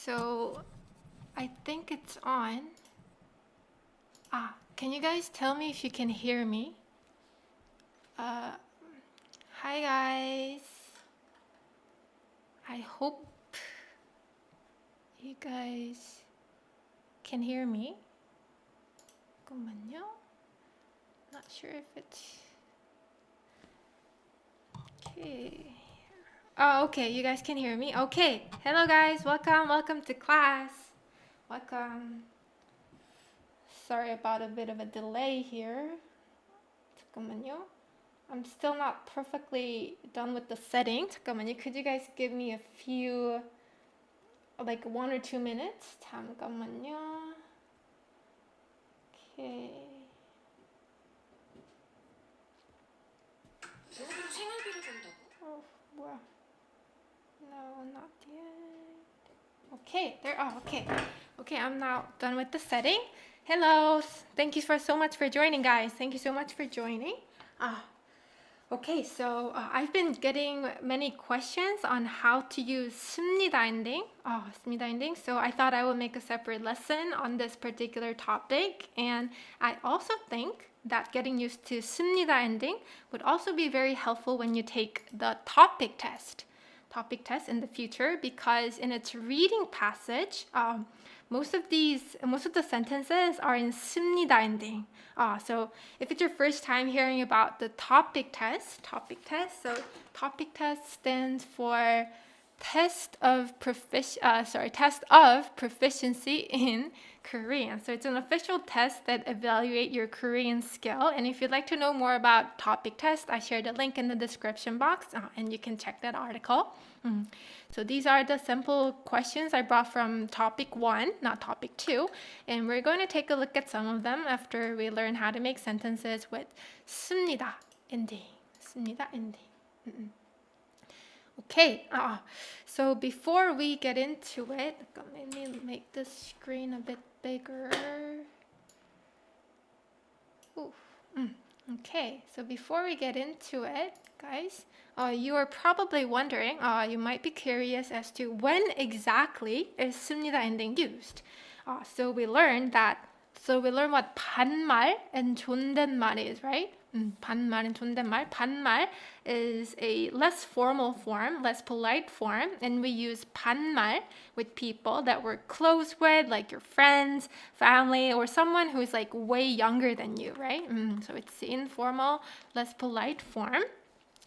So I think it's on. Can you guys tell me if you can hear me? Hi guys. I hope you guys can hear me. 잠깐만요. Not sure if it's okay. Oh, okay, you guys can hear me. Okay. Hello guys, welcome to class. Welcome. Sorry about a bit of a delay here. 잠깐만요. I'm still not perfectly done with the setting. 잠깐만요. Could you guys give me a few, like 1 or 2 minutes? 잠깐만요. Okay. Oh, 뭐야? No, not yet. Okay, there. Oh, okay. Okay, I'm now done with the setting. Hello. Thank you so much for joining, guys. Thank you so much for joining. Okay, so I've been getting many questions on how to use 습니다 ending. 습니다 ending. So I thought I would make a separate lesson on this particular topic. And I also think that getting used to 습니다 ending would also be very helpful when you take the topic test in the future, because in its reading passage, most of the sentences are in 습니다 ending. So if it's your first time hearing about the topic test, so topic test stands for test of proficiency in Korean. So it's an official test that evaluates your Korean skill. And if you'd like to know more about topic test, I shared a link in the description box, and you can check that article. So these are the simple questions I brought from topic 1, not topic 2. And we're going to take a look at some of them after we learn how to make sentences with 습니다 ending. 습니다 ending. Okay, so before we get into it, let me make the screen a bit bigger. Okay, so before we get into it, guys, you are probably wondering, you might be curious as to when exactly is 습니다 ending used. So we learned what 반말 and 존댓말 is, right? 반말 and 존댓말. 반말 is a less formal form, less polite form, and we use 반말 with people that we're close with, like your friends, family, or someone who's like way younger than you, right? So it's the informal, less polite form.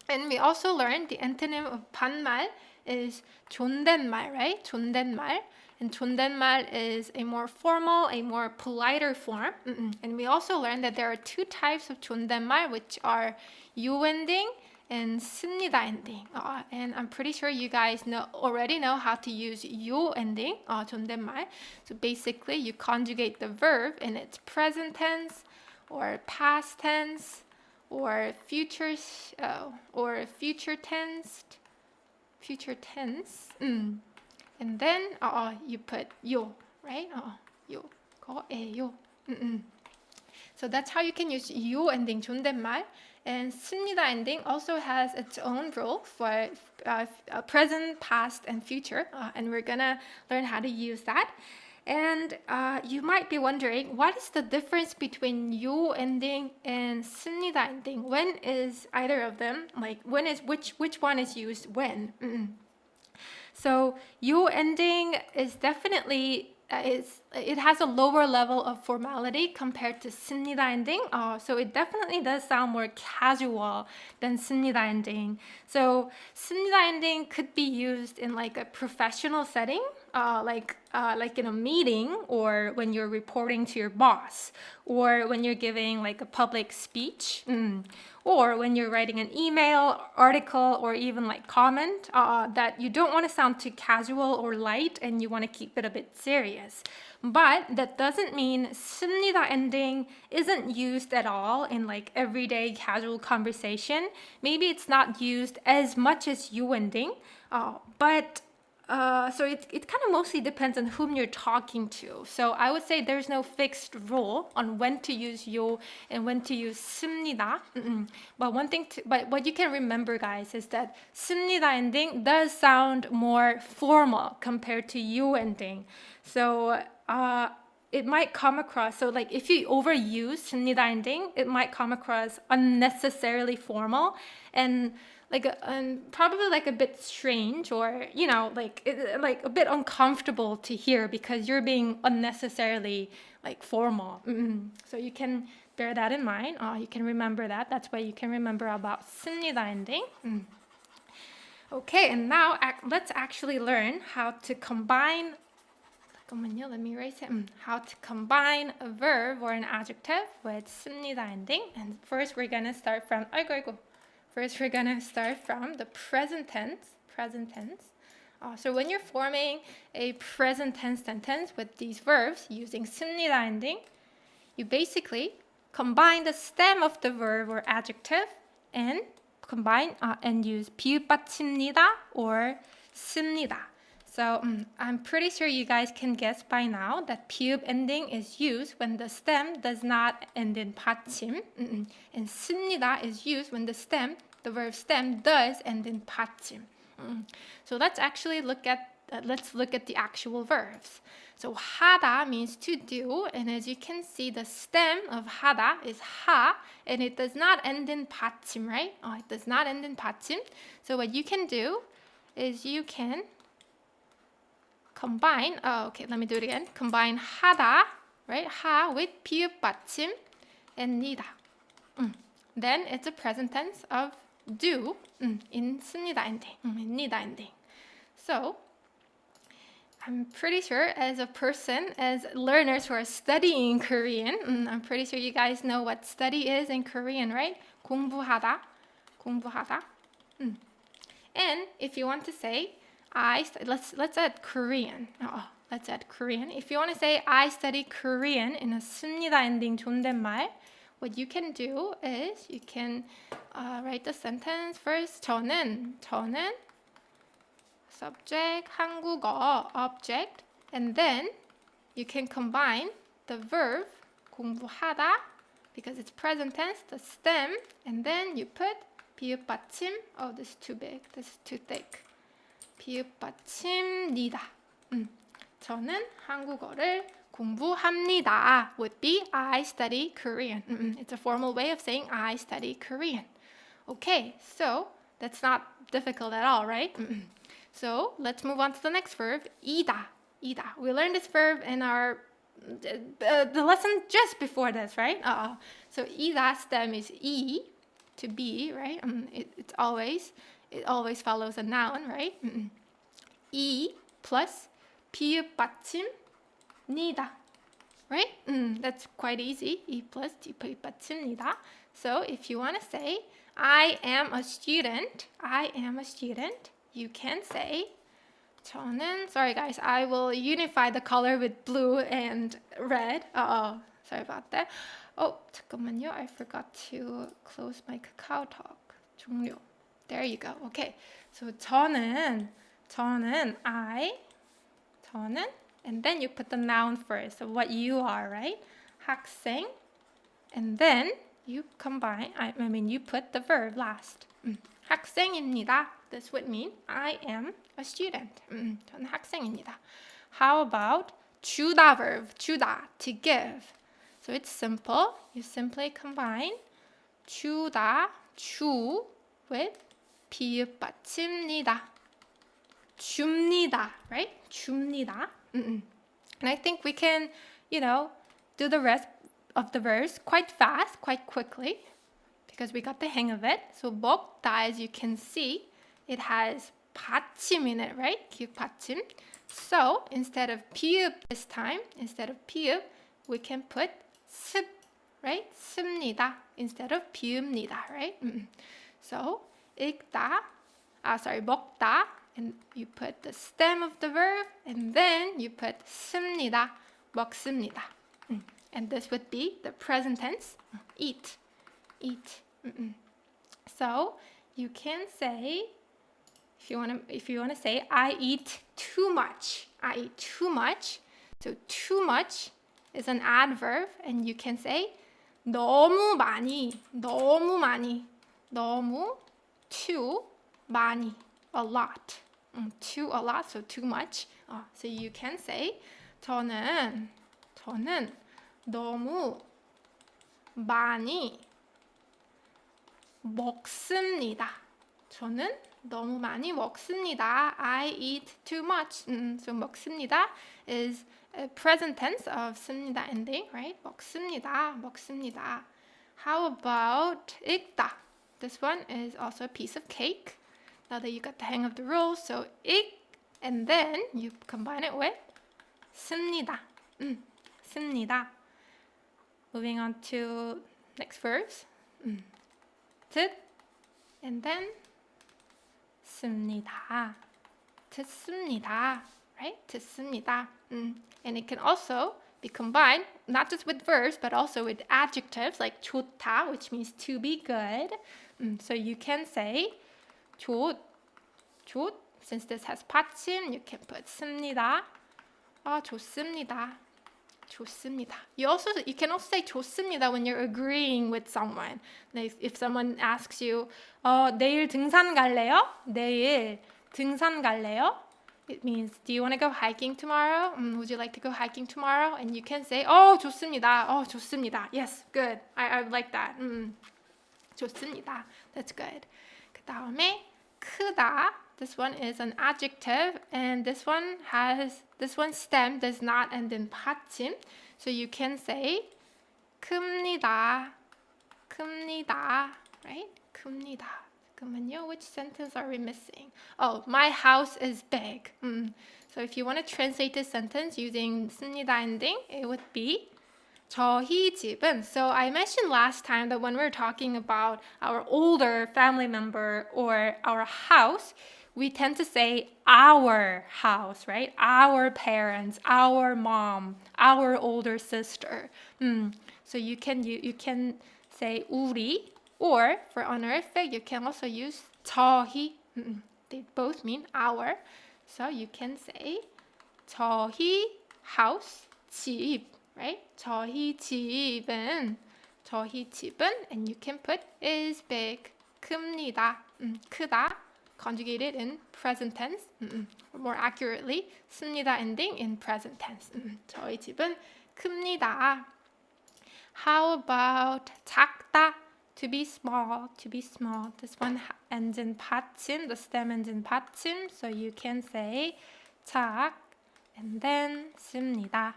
And we also learned the antonym of 반말 is 존댓말, right? 존댓말. And 존댓말 is a more formal, a more politer form. And we also learned that there are 2 types of 존댓말, which are U ending and 습니다 ending. And I'm pretty sure you guys already know how to use U ending, 존댓말. So basically, you conjugate the verb in its present tense or past tense or future tense. And then you put 요, right? 요, 거예요. So that's how you can use 요 ending 존댓말. And 습니다 ending also has its own rule for present, past, and future. And we're gonna learn how to use that. And you might be wondering, what is the difference between 요 ending and 습니다 ending? When is either of them, like when is which one is used when? So 요 ending is definitely it has a lower level of formality compared to 습니다 ending. So it definitely does sound more casual than 습니다 ending. So 습니다 ending could be used in like a professional setting, like in a meeting, or when you're reporting to your boss, or when you're giving like a public speech, or when you're writing an email, article, or even like comment that you don't want to sound too casual or light and you want to keep it a bit serious. But that doesn't mean 습니다 ending isn't used at all in like everyday casual conversation. Maybe it's not used as much as 요 ending, but So it kind of mostly depends on whom you're talking to. So I would say there's no fixed rule on when to use 요 and when to use 씁니다. But but what you can remember, guys, is that 씁니다 ending does sound more formal compared to 요 ending. So it might come across, so like if you overuse 씁니다 ending, it might come across unnecessarily formal and probably like a bit strange, or like a bit uncomfortable to hear because you're being unnecessarily like formal. So you can bear that in mind. You can remember that. That's what you can remember about 씁니다 ending. Okay, and now let's actually learn how to combine. Let me erase it. How to combine a verb or an adjective with 씁니다 ending. And first we're gonna start from First we're gonna start from the present tense. So when you're forming a present tense sentence with these verbs using 씁니다 ending, you basically combine the stem of the verb or adjective and use 비읍받침니다 or 씁니다. So I'm pretty sure you guys can guess by now that 비읍 ending is used when the stem does not end in 받침, and 씁니다 is used when the verb stem does end in 받침. So let's actually look at the actual verbs. So 하다 means to do, and as you can see, the stem of 하다 is 하, and it does not end in 받침, right? It does not end in 받침. So what you can do is you can combine, let me do it again. Combine 하다, right? 하 with 비읍 받침 and 니다. Then it's a present tense of do in 씁니다 ending, in 니다 ending. So I'm pretty sure as learners who are studying Korean, I'm pretty sure you guys know what study is in Korean, right? 공부하다. And if you want to say, let's add Korean. Let's add Korean. If you want to say I study Korean in a 씁니다 ending 존댓말, what you can do is you can write the sentence first. 저는 subject, 한국어 object, and then you can combine the verb 공부하다 because it's present tense, the stem, and then you put 비읍 받침. Oh, this is too big. This is too thick. 비읍 받침니다. 저는 한국어를 공부합니다 would be I study Korean. It's a formal way of saying I study Korean. Okay, so that's not difficult at all, right? So let's move on to the next verb, 이다. We learned this verb in our the lesson just before this, right? So 이다 stem is E to be, right? It always follows a noun, right? E plus 비읍 받침 니다, right? That's quite easy. E plus 비읍 받침 니다. So if you want to say I am a student, you can say 저는, sorry guys, I will unify the color with blue and red. Sorry about that. 잠깐만요. I forgot to close my KakaoTalk. 종료. There you go. Okay. So 저는, and then you put the noun first, so what you are, right? 학생, and then you combine, you put the verb last. 학생입니다. This would mean I am a student. 저는 학생입니다. How about 주다 verb, 주다, to give. So it's simple. You simply combine 주다, 주 with 비읍 받침니다. 줍니다, right? 줍니다. And I think we can, do the rest of the verse quite fast, quite quickly, because we got the hang of it. So 먹다, as you can see, it has 받침 in it, right? 기읍 받침. So instead of 비읍 this time, we can put 습, right? 습니다 instead of 비읍니다, right? So 먹다, and you put the stem of the verb, and then you put 습니다, 먹습니다. And this would be the present tense, eat. So you can say, if you wanna say I eat too much. I eat too much. So too much is an adverb, and you can say 너무 많이, 너무 많이, 너무 too 많이, a lot. Too a lot, so too much. So you can say 저는 너무 많이 먹습니다. 저는 너무 많이 먹습니다. I eat too much. So 먹습니다 is a present tense of 습니다 ending, right? 먹습니다, 먹습니다. How about 읽다? This one is also a piece of cake. Now that you got the hang of the rules, so 읽, and then you combine it with 습니다. 습니다. Moving on to next verbs. 듣, and then 습니다. 듣습니다. Right? 듣습니다. And it can also be combined, not just with verbs, but also with adjectives like 좋다, which means to be good. So you can say 좋, since this has 받침, you can put 습니다. 좋습니다. 좋습니다. You can also say 좋습니다 when you're agreeing with someone. If someone asks you, 내일 등산 갈래요? 내일 등산 갈래요? It means, do you want to go hiking tomorrow? Would you like to go hiking tomorrow? And you can say, 좋습니다. 좋습니다. Yes, good. I like that. 좋습니다. That's good. 그 다음에 크다. This one is an adjective, and this one stem does not end in 받침. So you can say 큽니다. 큽니다. Right? 큽니다. 잠깐만요. Which sentence are we missing? My house is big. So if you want to translate this sentence using 습니다 ending, it would be 저희 집은. So I mentioned last time that when we're talking about our older family member or our house, we tend to say our house, right? Our parents, our mom, our older sister. So you can say 우리, or for honorific, you can also use 저희. They both mean our. So you can say 저희 house, 집, right? 저희 집은, and you can put is big, 큽니다, 크다, conjugated in present tense, or more accurately, 습니다 ending in present tense. 저희 집은 큽니다. How about 작다? To be small. This one ends in 받침. The stem ends in 받침. So you can say 작, and then 습니다.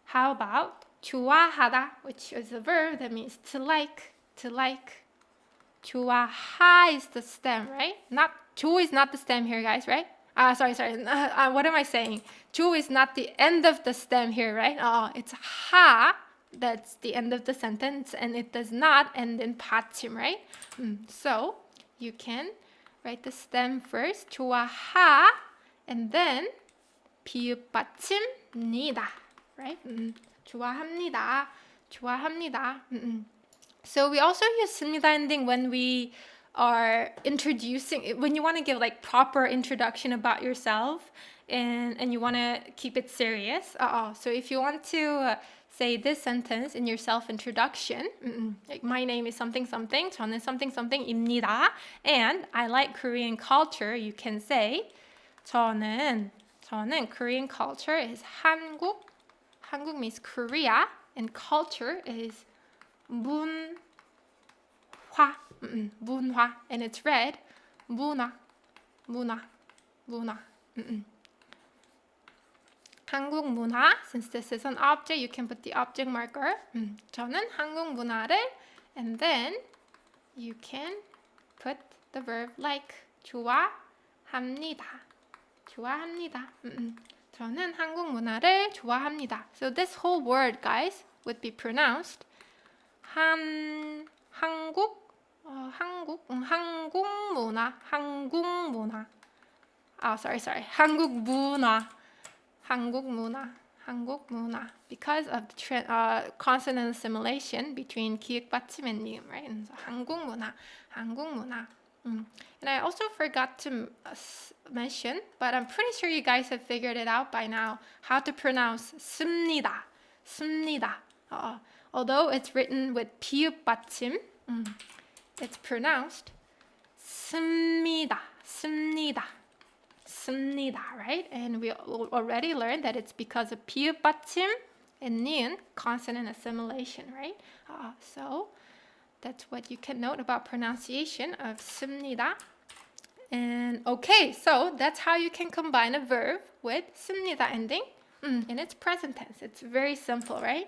How about 좋아하다, which is a verb that means to like. 좋아하 is the stem, right? 조 is not the stem here, guys, right? Sorry. What am I saying? 조 is not the end of the stem here, right? It's ha. That's the end of the sentence, and it does not end in 받침, right? So you can write the stem first, 좋아하, and then 비읍 받침니다, right? 좋아합니다. So we also use 습니다 ending when we are introducing, when you want to give like proper introduction about yourself, and you want to keep it serious. So if you want to say this sentence in your self-introduction, like my name is something something, 저는 something something입니다, and I like Korean culture, you can say 저는 Korean culture is 한국 means Korea, and culture is 문화, and it's read 문화. 한국 문화, since this is an object, you can put the object marker. 저는 한국 문화를, and then you can put the verb like. 좋아합니다. 저는 한국 문화를 좋아합니다. So this whole word, guys, would be pronounced 한국 문화. 한국 문화. Because of the consonant assimilation between 기역 받침 and 미음, right? And so 한국 문화. And I also forgot to mention, but I'm pretty sure you guys have figured it out by now, how to pronounce 씁니다. 씁니다. Although it's written with 피읍 받침, it's pronounced 씁니다. 씁니다. 씁니다, right? And we already learned that it's because of 피읍 받침 and 니은, consonant assimilation, right? So that's what you can note about pronunciation of 씁니다. And okay, so that's how you can combine a verb with 씁니다 ending in its present tense. It's very simple, right?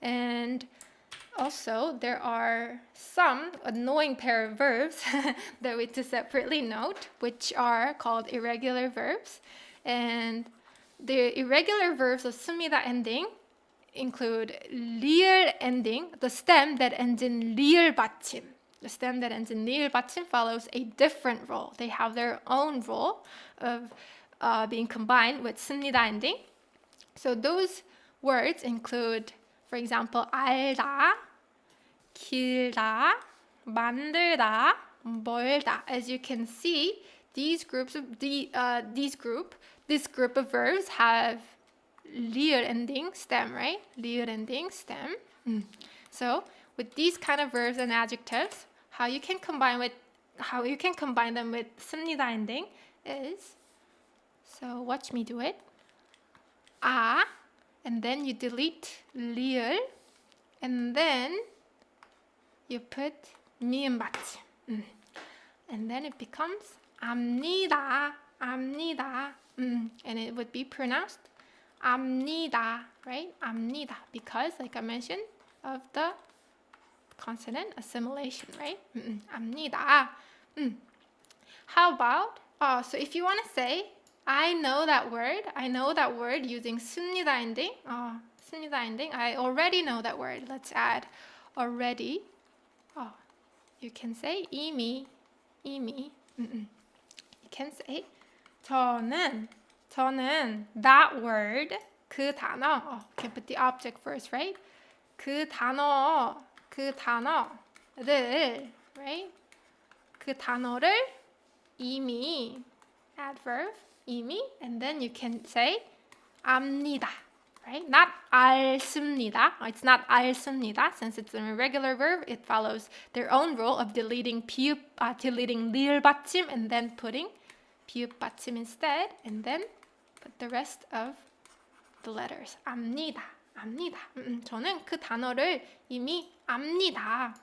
And also, there are some annoying pair of verbs that we to separately note, which are called irregular verbs. And the irregular verbs of 씁니다 ending include 리을 ending, the stem that ends in 리을 받침. The stem that ends in 리을 받침 follows a different role. They have their own role of being combined with 씁니다 ending. So those words include, for example, 알다, 길다, 만들다, 멀다. As you can see, this group of verbs have 리을 ending stem, right? 리을 ending stem. So with these kind of verbs and adjectives, how you can combine them with 씁니다 ending is, so watch me do it. And then you delete 리을, and then you put 미음 받침. And then it becomes 압니다, 압니다. And it would be pronounced 압니다, right? 압니다, because, like I mentioned, of the consonant assimilation, right? 압니다. How about, so if you want to say, I know that word using 씁니다 ending. 씁니다 ending. I already know that word. Let's add already. You can say 이미. You can say 저는 that word, 그 단어. Can put the object first, right? 그 단어를, right? 그 단어를 이미, adverb, 이미, and then you can say 압니다, right? Not 알습니다. It's not 알습니다. Since it's an irregular verb, it follows their own rule of deleting 리을 받침 and then putting 피읍 받침 instead, and then put the rest of the letters. 압니다. 저는 그 단어를 이미 압니다.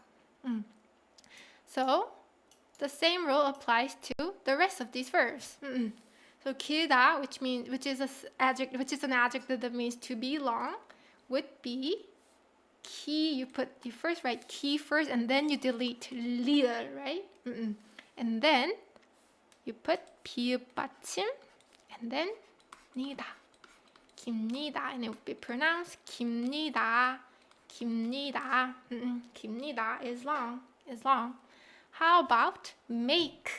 So the same rule applies to the rest of these verbs. So 길다, which is an adjective that means to be long, would be 키. You first write 키 first, and then you delete 리을, right? And then you put 피읍 받침, and then 니다. 깁니다, and it would be pronounced 깁니다. 깁니다 is long. How about make?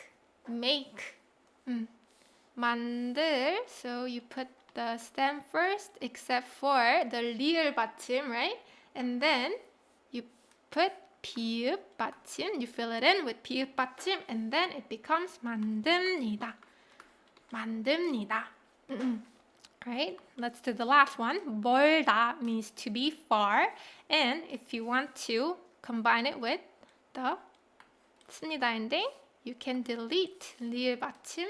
만들, so you put the stem first, except for the 리을 받침, right? And then you put 피읍 받침, you fill it in with 피읍 받침, and then it becomes 만듭니다. Right? Let's do the last one. 멀다 means to be far, and if you want to combine it with the 씁니다 ending, you can delete 리을 받침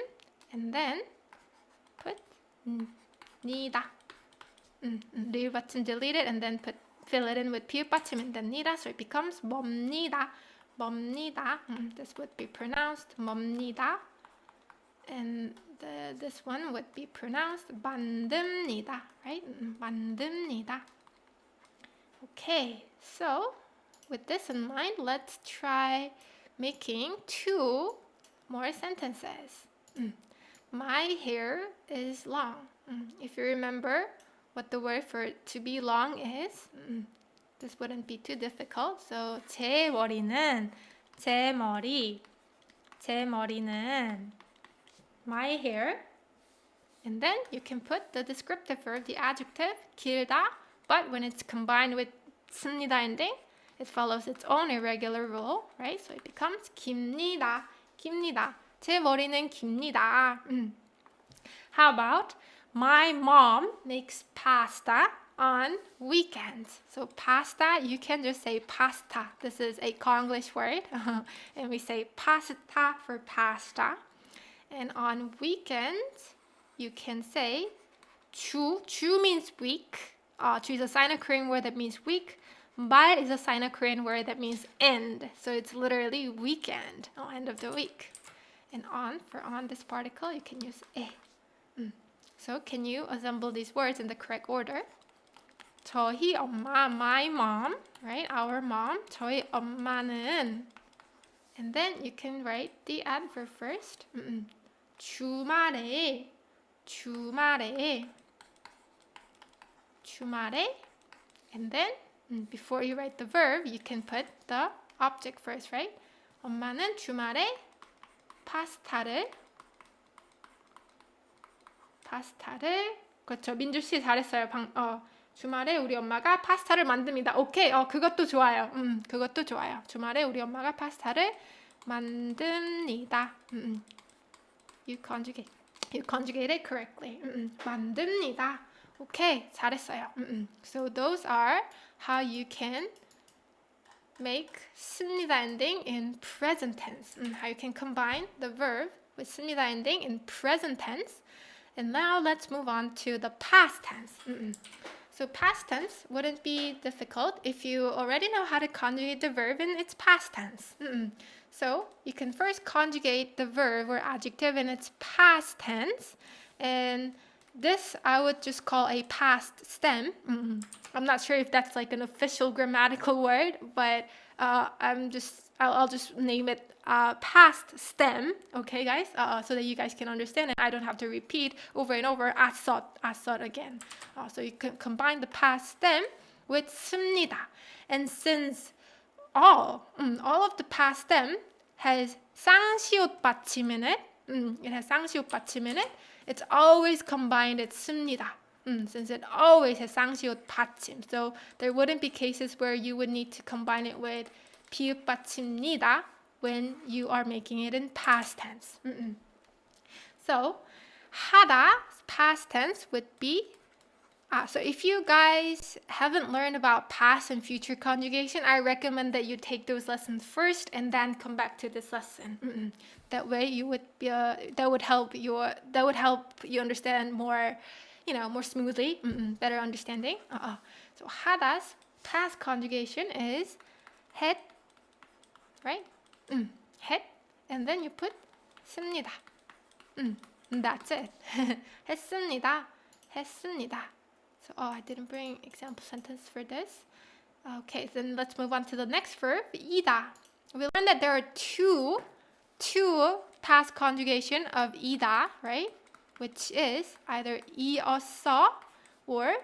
and then put 니다. 리을 받침 delete it and then fill it in with 피읍 받침 and then 니다, so it becomes 멉니다. This would be pronounced 멉니다. And this one would be pronounced 만듭니다, right? 만듭니다. Okay, so with this in mind, let's try making 2 more sentences. My hair is long. If you remember what the word for to be long is, this wouldn't be too difficult. So 제 머리는 my hair, and then you can put the descriptive verb, the adjective 길다, but when it's combined with 씁니다 ending, it follows its own irregular rule, right? So it becomes 깁니다. 깁니다. 제 머리는 깁니다. How about my mom makes pasta on weekends? So pasta, you can just say pasta. This is a Konglish word. And we say pasta for pasta. And on weekends, you can say 주. 주 means week. 주 is a Sino-Korean word that means week. 말 is a Sino-Korean word that means end. So it's literally weekend, end of the week. And on, for on this particle, you can use 에. So can you assemble these words in the correct order? 저희 엄마, my mom, right? Our mom. 저희 엄마는. And then you can write the adverb first. 주말에, 주말에, 주말에. And then before you write the verb, you can put the object first, right? 엄마는 주말에 파스타를 그렇죠. 민주 씨 잘했어요. 주말에 우리 엄마가 파스타를 만듭니다. 오케이. 그것도 좋아요. 그것도 좋아요. 주말에 우리 엄마가 파스타를 만듭니다. You conjugate it correctly. 만듭니다. 오케이. 잘했어요. So those are how you can make 습니다 ending in present tense. How you can combine the verb with 습니다 ending in present tense. And now let's move on to the past tense. So past tense wouldn't be difficult if you already know how to conjugate the verb in its past tense. So you can first conjugate the verb or adjective in its past tense. And this I would just call a past stem. I'm not sure if that's like an official grammatical word, but I'll just name it past stem, okay guys, so that you guys can understand and I don't have to repeat over and over asot again. So you can combine the past stem with 습니다. And since all of the past stem has 쌍시옷 받침 in it, it's always combined with 습니다. Since it always has 쌍시옷 받침. So there wouldn't be cases where you would need to combine it with 비읍 받침니다 when you are making it in past tense. So 하다 past tense would be so if you guys haven't learned about past and future conjugation, I recommend that you take those lessons first and then come back to this lesson. That way you would that would help you understand more, more smoothly, better understanding. So 하다's past conjugation is 했, right? 했, and then you put 습니다. That's it. 했습니다. So, I didn't bring example sentence for this. Okay, then let's move on to the next verb, 이다. We learned that there are two past conjugation of 이다, right? Which is either 이었어 or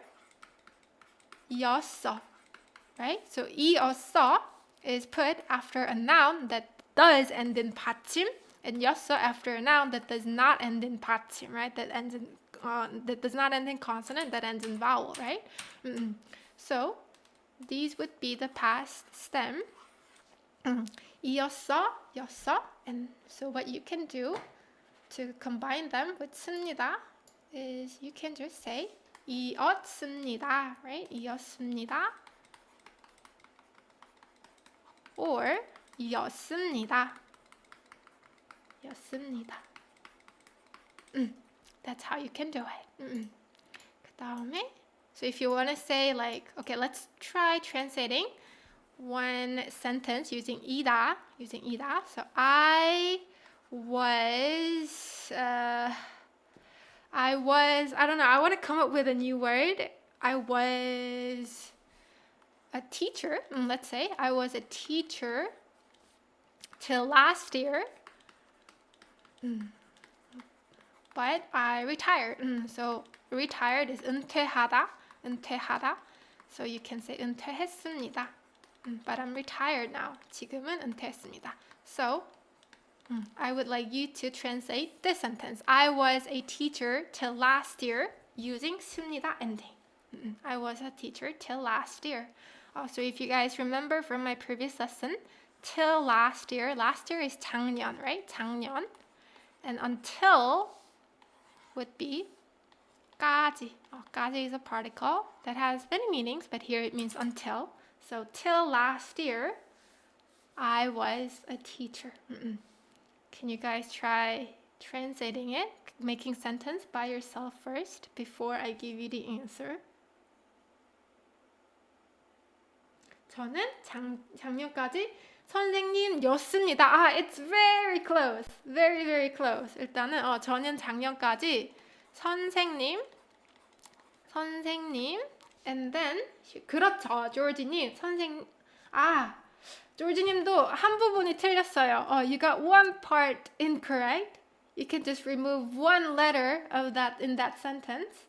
이었어, right? So 이었어 is put after a noun that does end in 받침, and 였어 after a noun that does not end in 받침, right? That does not end in consonant, that ends in vowel, right? So these would be the past stem. 이었어, 였어, and so what you can do to combine them with 습니다 is you can just say 이었습니다, right? 이었습니다, or 였습니다. That's how you can do it. 그다음에, so if you want to say like, okay, let's try translating one sentence using 이다. So I don't know, I want to come up with a new word. I was a teacher, let's say. I was a teacher till last year. But I retired. So retired is 은퇴하다. So you can say 은퇴했습니다. But I'm retired now. 지금은 은퇴했습니다. So I would like you to translate this sentence. I was a teacher till last year using 습니다 ending. I was a teacher till last year. So if you guys remember from my previous lesson, till last year. Last year is 작년, right? 작년. And until would be 까지. 까지 is a particle that has many meanings, but here it means until. So till last year, I was a teacher. Can you guys try translating it, making sentence by yourself first before I give you the answer? 저는 작년까지 선생님이었습니다. It's very close. Very, very close. 일단은 저는 작년까지 선생님 and then 그렇죠. 조지님 조지님도 한 부분이 틀렸어요. You got one part incorrect. You can just remove one letter of that in that sentence.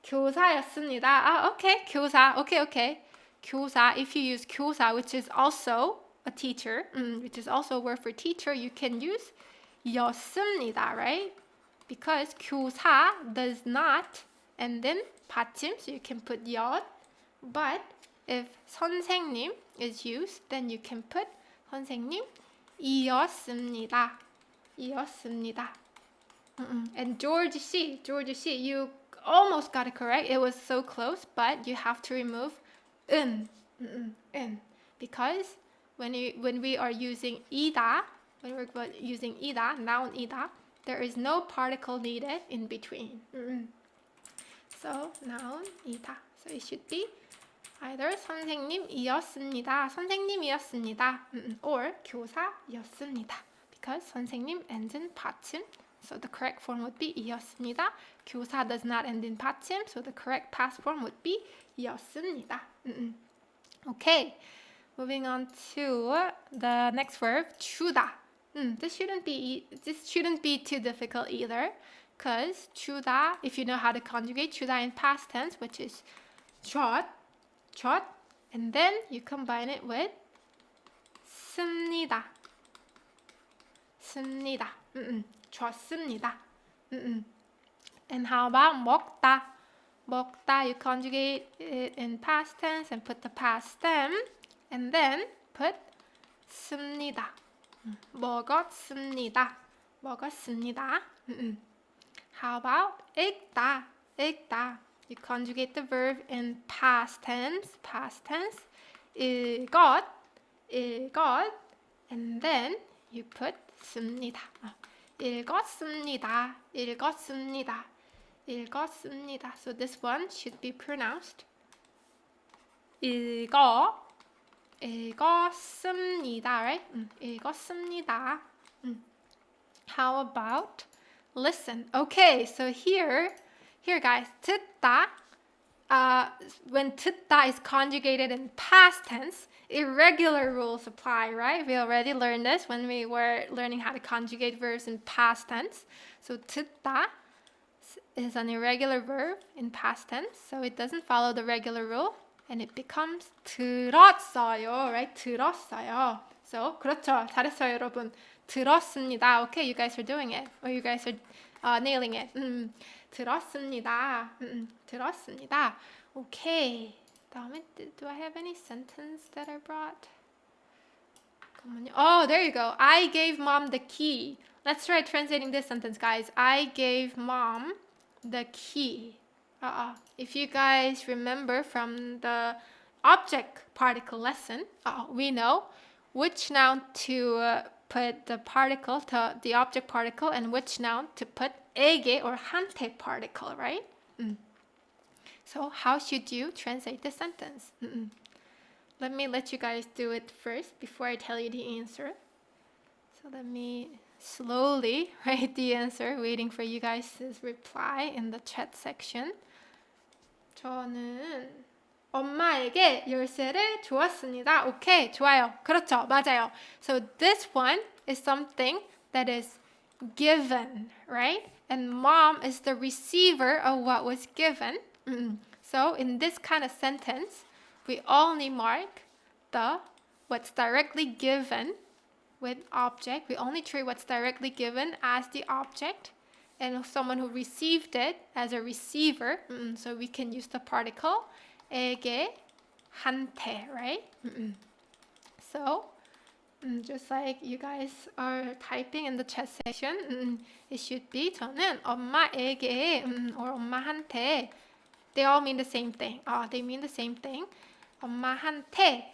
교사였습니다. Okay. 교사. Okay. 교사. If you use 교사, which is also a teacher, which is also a word for teacher, you can use 였습니다, right? Because 교사 does not end in 받침, so you can put 였. But if 선생님 is used, then you can put 선생님이었습니다. And George C, you almost got it correct. It was so close, but you have to remove in, because when we are using 이다, noun 이다, there is no particle needed in between. So noun 이다. So it should be either 선생님이었습니다, or 교사였습니다, because 선생님 ends in 받침. So the correct form would be 이었습니다. 교사 does not end in 받침, so the correct past form would be 이었습니다. Okay, moving on to the next verb, 주다. This shouldn't be too difficult either, because 주다, if you know how to conjugate 주다 in past tense, which is 줬, and then you combine it with 씁니다. 줬습니다. And how about 먹다? You conjugate it in past tense and put the past stem, and then put 씁니다. 먹었습니다. How about 읽다? You conjugate the verb in past tense. 읽었, and then you put 씁니다. 읽었습니다. So this one should be pronounced 읽었습니다, right? 읽었습니다. How about listen? Okay, so here guys, 듣다. When 듣다 is conjugated in past tense, irregular rules apply, right? We already learned this when we were learning how to conjugate verbs in past tense. So 듣다 is an irregular verb in past tense, so it doesn't follow the regular rule, and it becomes 들었어요, right? 들었어요. So 그렇죠, 잘했어요, 여러분. 들었습니다. Okay, you guys are doing it, or you guys are nailing it. 들었습니다. Okay. 다음에, do I have any sentence that I brought? Oh, there you go. I gave mom the key. Let's try translating this sentence, guys. I gave mom the key. If you guys remember from the object particle lesson, we know which noun to put the particle to the object particle and which noun to put 에게 or 한테 particle, right? So how should you translate the sentence? Let me let you guys do it first before I tell you the answer. So let me slowly write the answer, waiting for you guys' reply in the chat section. 저는 엄마에게 열쇠를 주었습니다. Okay, 좋아요. 그렇죠, 맞아요. So this one is something that is given, right? And mom is the receiver of what was given. So in this kind of sentence, we only mark what's directly given with object. We only treat what's directly given as the object, and someone who received it as a receiver. So we can use the particle 에게, 한테, right? So Just like you guys are typing in the chat section, it should be 저는 엄마에게 or 엄마한테. They all mean the same thing. They mean the same thing. 엄마한테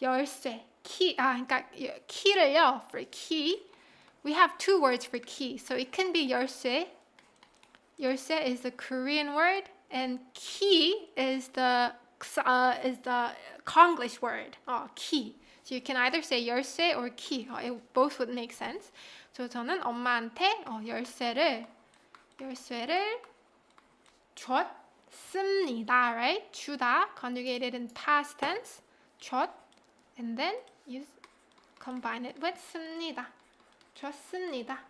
열쇠, key. 그러니까 key를요, for key, we have two words for key. So it can be 열쇠. 열쇠 is the Korean word, and key is the Konglish word. Key. So you can either say 열쇠 or key. Both would make sense. So 저는 엄마한테 열쇠를 줬습니다. Right? 주다, conjugated in past tense. 줬, and then you combine it with 습니다. 줬습니다.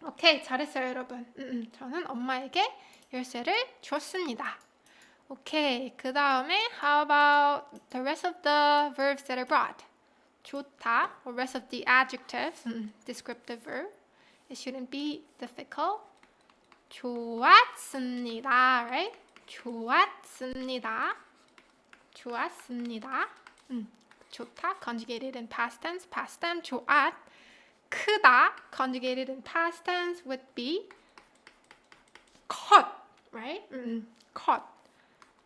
오케이, 잘했어요, 여러분. 저는 엄마에게 열쇠를 줬습니다. 오케이, 그 다음에 how about the rest of the verbs that are brought? 좋다, or rest of the adjectives, descriptive verb. It shouldn't be difficult. 좋았습니다, right? 좋았습니다. 좋았습니다. 좋다, conjugated in past tense. past tense, 좋았. 크다, conjugated in past tense, would be 컸, right? 컸.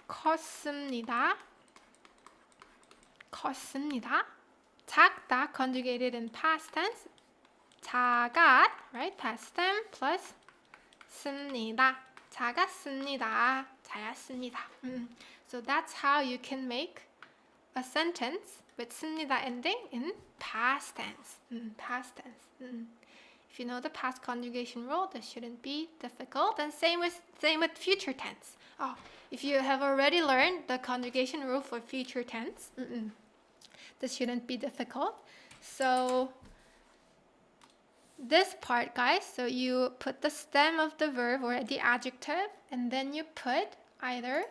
컸습니다. 컸습니다. 작다, conjugated in past tense. 작았, right? past tense plus 습니다. 작았습니다. 작았습니다. So that's how you can make a sentence with 습니다 ending in past tense. Past tense. If you know the past conjugation rule, this shouldn't be difficult. And same with future tense. If you have already learned the conjugation rule for future tense, this shouldn't be difficult. So this part, guys, so you put the stem of the verb or the adjective, and then you put either,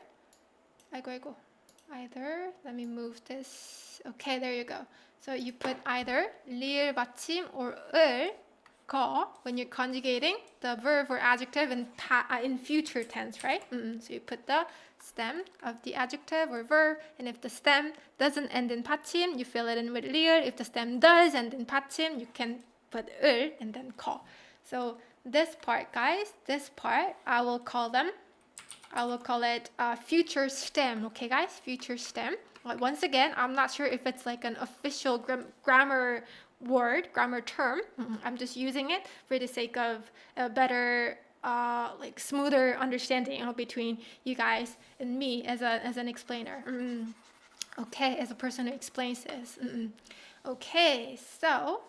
let me move this. Okay, there you go. So you put either 리을 받침 or 을, 거, when you're conjugating the verb or adjective in future tense, right? So you put the stem of the adjective or verb, and if the stem doesn't end in 받침, you fill it in with 리을. If the stem does end in 받침, you can put 을 and then 거. So this part, guys, I will call it future stem. Okay, guys, future stem. Once again, I'm not sure if it's like an official grammar term. I'm just using it for the sake of a better, smoother understanding between you guys and me as an explainer. Okay, as a person who explains this. Okay, so.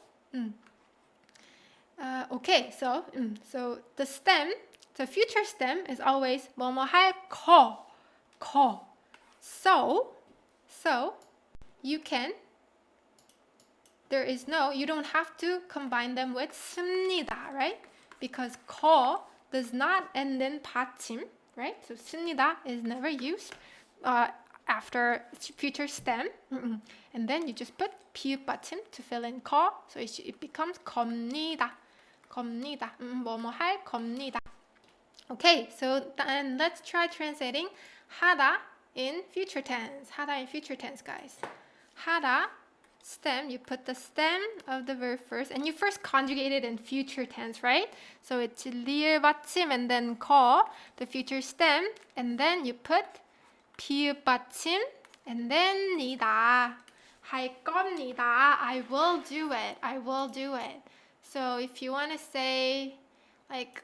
So the stem, the future stem is always 뭐뭐 할 거. So you don't have to combine them with 습니다, right? Because 거 does not end in 받침, right? So 습니다 is never used after future stem. And then you just put 비읍 받침 to fill in 거, so it becomes 겁니다. 뭐뭐 할 겁니다. Okay, so then let's try translating 하다 in future tense. 하다 in future tense, guys. 하다, stem, you put the stem of the verb first, and you first conjugate it in future tense, right? So it's 리을 받침 and then 거, the future stem, and then you put 비읍 받침 and then 니다. 할 겁니다. I will do it. So if you want to say like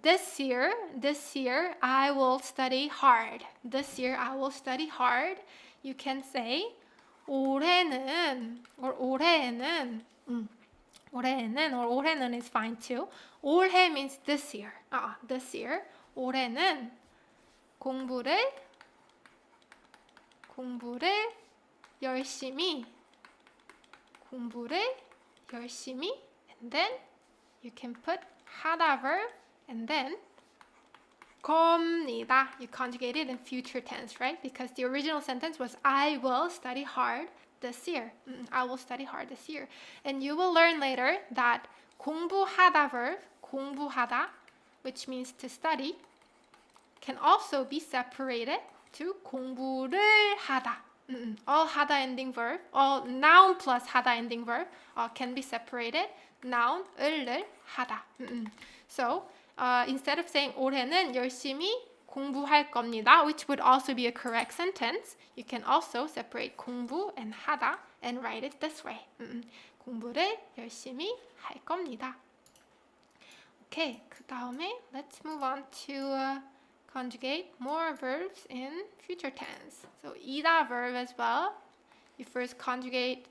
this year I will study hard. This year I will study hard. You can say 올해는 or 올해는 is fine too. 올해 means this year. This year. 올해는 공부를 열심히, and then you can put 하다 verb and then 겁니다. You conjugate it in future tense, right? Because the original sentence was I will study hard this year. I will study hard this year. And you will learn later that 공부하다 verb, 공부하다, which means to study, can also be separated to 공부를 하다. All 하다 ending verb, all noun plus 하다 ending verb can be separated. noun, 을 하다. So instead of saying 올해는 열심히 공부할 겁니다, which would also be a correct sentence, you can also separate 공부 and 하다 and write it this way. 공부를 열심히 할 겁니다. Okay, 그 다음에 let's move on to conjugate more verbs in future tense. So 이다 verb as well. You first conjugate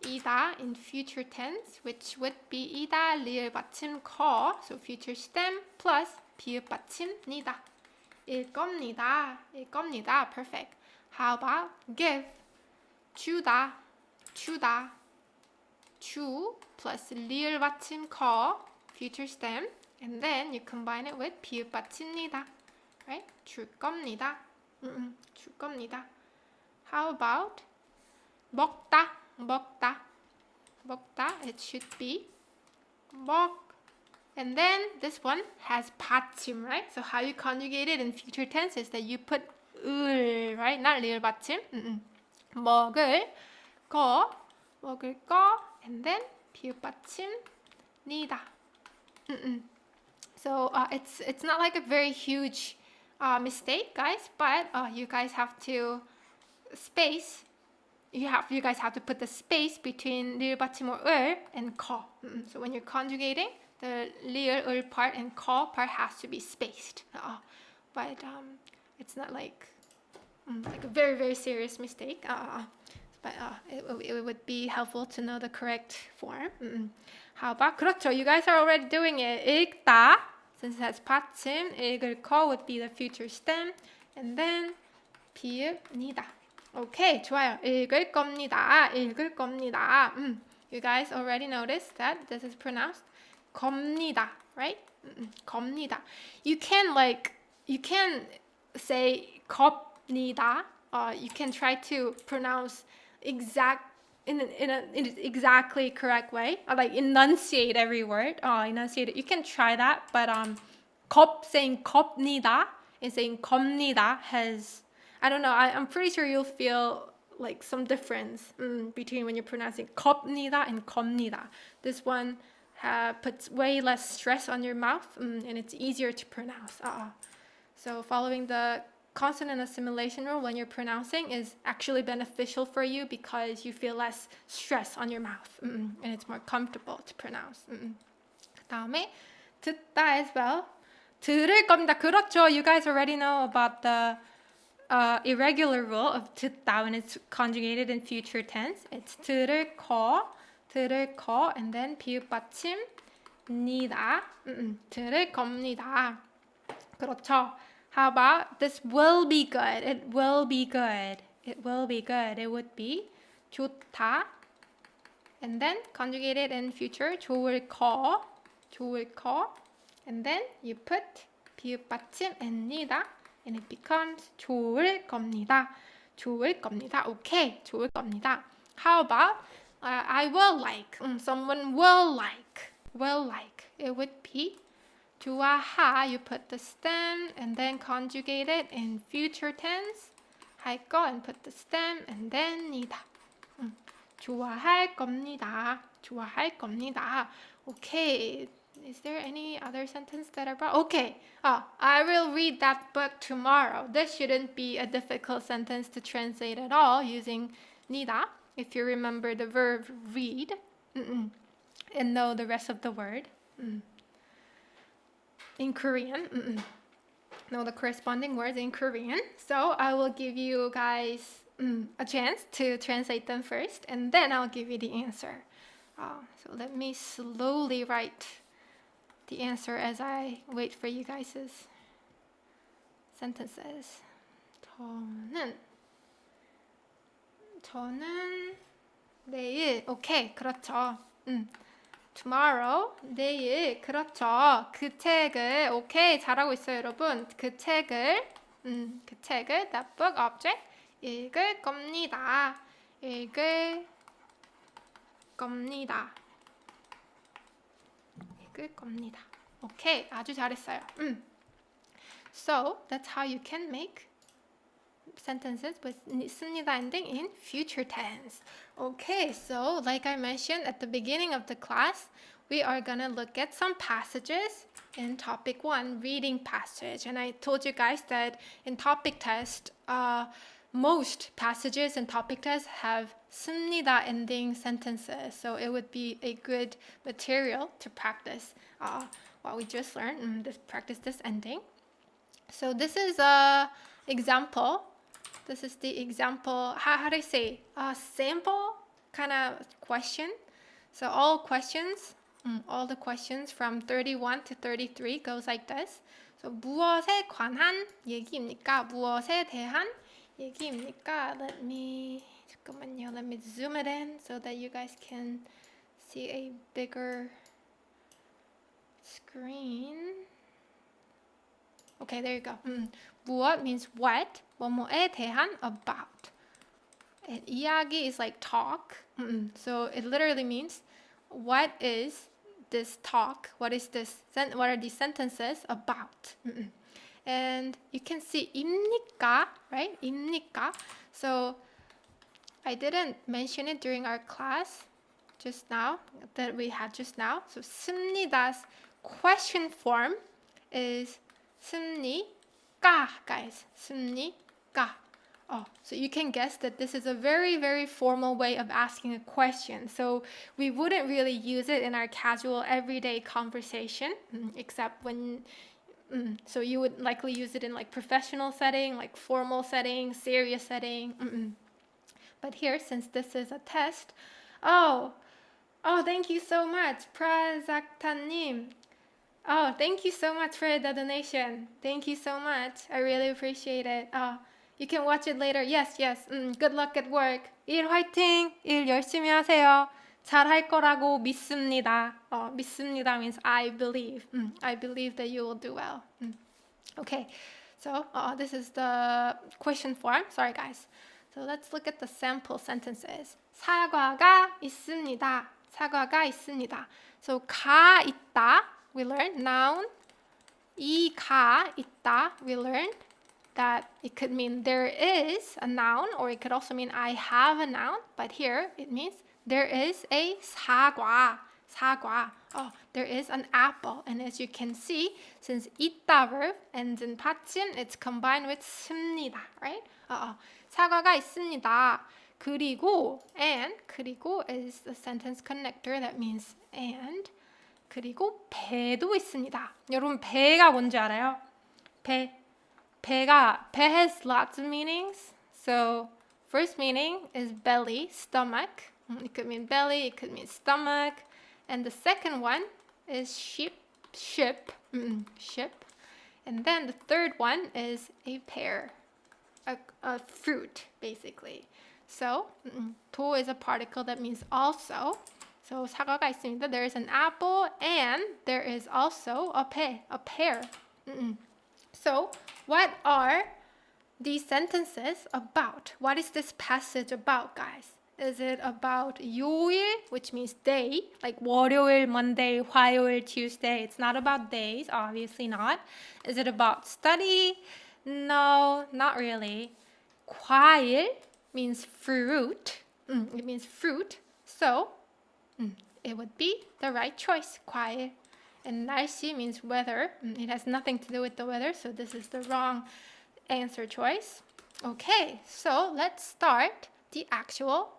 이다 in future tense, which would be 이다 리을 받침 거, so future stem plus 비읍 받침 니다. 일 겁니다. 일 겁니다. Perfect. How about give? 주다. 주다. 주 plus 리을 받침 거, future stem, and then you combine it with 비읍 받침니다. Right? 줄 겁니다. 줄 겁니다. How about 먹다. 먹다. 먹다. It should be 먹. And then this one has 받침, right? So how you conjugate it in future tense is that you put 을, right? not 리을 받침. 먹을 거, 먹을 거, and then 비읍 받침 니다. So it's not like a very huge mistake, guys, but you guys have to space. You guys have to put the space between 리을 받침 or 을 and 거. So when you're conjugating, the 리을 을 part and 거 part has to be spaced. But it's not like a very very serious mistake. But it would be helpful to know the correct form. How about 그렇죠? You guys are already doing it. 읽다, since it has 받침, 읽을 거 would be the future stem, and then 비읍 니다. Okay, 좋아요. 읽을 겁니다. 읽을 겁니다. You guys already noticed that this is pronounced 겁니다, right? 겁니다. You can say 겁니다. You can try to pronounce in an exactly correct way, or like enunciate every word. Enunciate it. You can try that, but saying 겁니다 and saying 겁니다 has, I don't know, I'm pretty sure you'll feel like some difference between when you're pronouncing 겁니다 and 겁니다. This one puts way less stress on your mouth, and it's easier to pronounce. So following the consonant assimilation rule when you're pronouncing is actually beneficial for you because you feel less stress on your mouth, and it's more comfortable to pronounce. 그 다음에 듣다 as well. 들을 겁니다. 그렇죠. You guys already know about the irregular rule of 듣다 when it's conjugated in future tense. It's 들을 거, and then 비읍 받침 니다. 들을 겁니다. 그렇죠. How about this will be good? It will be good. It will be good. It would be 좋다. And then conjugate it in future. 좋을 거. And then you put 비읍 받침 and 니다. And it becomes 좋을 겁니다. 좋을 겁니다. Okay. 좋을 겁니다. How about I will like. Someone will like. It would be 좋아하, you put the stem and then conjugate it in future tense. 할 거 and put the stem and then 니다. 좋아할 겁니다. 좋아할 겁니다. Okay. Is there any other sentence that I brought? Okay. I will read that book tomorrow. This shouldn't be a difficult sentence to translate at all using 니다. If you remember the verb read and know the rest of the word. In Korean, know the corresponding words in Korean. So I will give you guys a chance to translate them first, and then I'll give you the answer. So let me slowly write the answer as I wait for you guys' sentences. 저는 내일, 오케이, 그렇죠. tomorrow, 내일, 그렇죠. 그 책을, 오케이, 잘하고 있어요, 여러분. 그 책을, that book object, 읽을 겁니다. 읽을 겁니다. 오케이, 아주 잘했어요. So, that's how you can make sentences with 씁니다 ending in future tense. Okay, so like I mentioned at the beginning of the class, we are gonna look at some passages in topic 1, reading passage. And I told you guys that in topic test, most passages in topic test have 씁니다 ending sentences. So it would be a good material to practice what we just learned, practice this ending. So this is a example. This is the example, how do I say, sample kind of question. So all the questions from 31 to 33 goes like this. So 무엇에 관한 얘기입니까? 무엇에 대한 얘기입니까? Let me zoom it in so that you guys can see a bigger screen. Okay, there you go. 무엇 means what. 뭐뭐에 대한 about. And 이야기 is like talk. So it literally means what is this talk? What are these sentences about? And you can see 입니까, right? 입니까. So I didn't mention it during our class just now that we had just now. So 씁니다's question form is 씁니까, guys. 씁니까. Oh, so you can guess that this is a very, very formal way of asking a question. So we wouldn't really use it in our casual everyday conversation, except when, so you would likely use it in like professional setting, like formal setting, serious setting. But here, since this is a test, oh, thank you so much, Prazaktanim. Oh, thank you so much for the donation. Thank you so much. I really appreciate it. You can watch it later. Yes. Good luck at work. 일 화이팅! 일 열심히 하세요. 잘할 거라고 믿습니다. 믿습니다 means I believe. I believe that you will do well. Okay, so this is the question form. Sorry, guys. So let's look at the sample sentences. 사과가 있습니다. 사과가 있습니다. So 가 있다, we learned noun. 이 가 있다, we learned that it could mean there is a noun, or it could also mean I have a noun, but here it means there is a 사과. Oh, there is an apple. And as you can see, since 있다 verb ends in 받침, it's combined with 씁니다, right? 사과가 있습니다. 그리고 is the sentence connector that means and. 그리고 배도 있습니다. 여러분 배가 뭔지 알아요? 배 has lots of meanings. So first meaning is belly, stomach. It could mean belly, it could mean stomach. And the second one is ship. And then the third one is a pear, a fruit, basically. So 도 is a particle that means also. So 사과가 있습니다. There is an apple and there is also a pear. So what are these sentences about? What is this passage about, guys? Is it about 요일, which means day, like 월요일, Monday, 화요일, Tuesday? It's not about days, obviously not. Is it about study? No, not really. 과일 means fruit. It means fruit. So it would be the right choice, 과일. And 날씨 means weather. It has nothing to do with the weather, so this is the wrong answer choice. Okay, so let's start the actual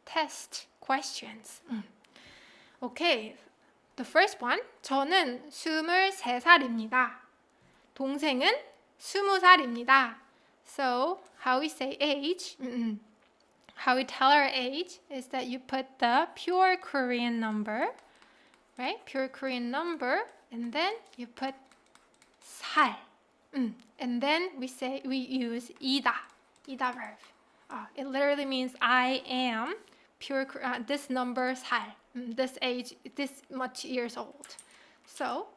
test questions. Okay, the first one. 저는 23살입니다. 동생은 20살입니다. So, how we say age, how we tell our age is that you put the pure Korean number, right? Pure Korean number, and then you put 살. And then we use 이다 verb. It literally means I am pure, this number 살, this age, this much years old. So,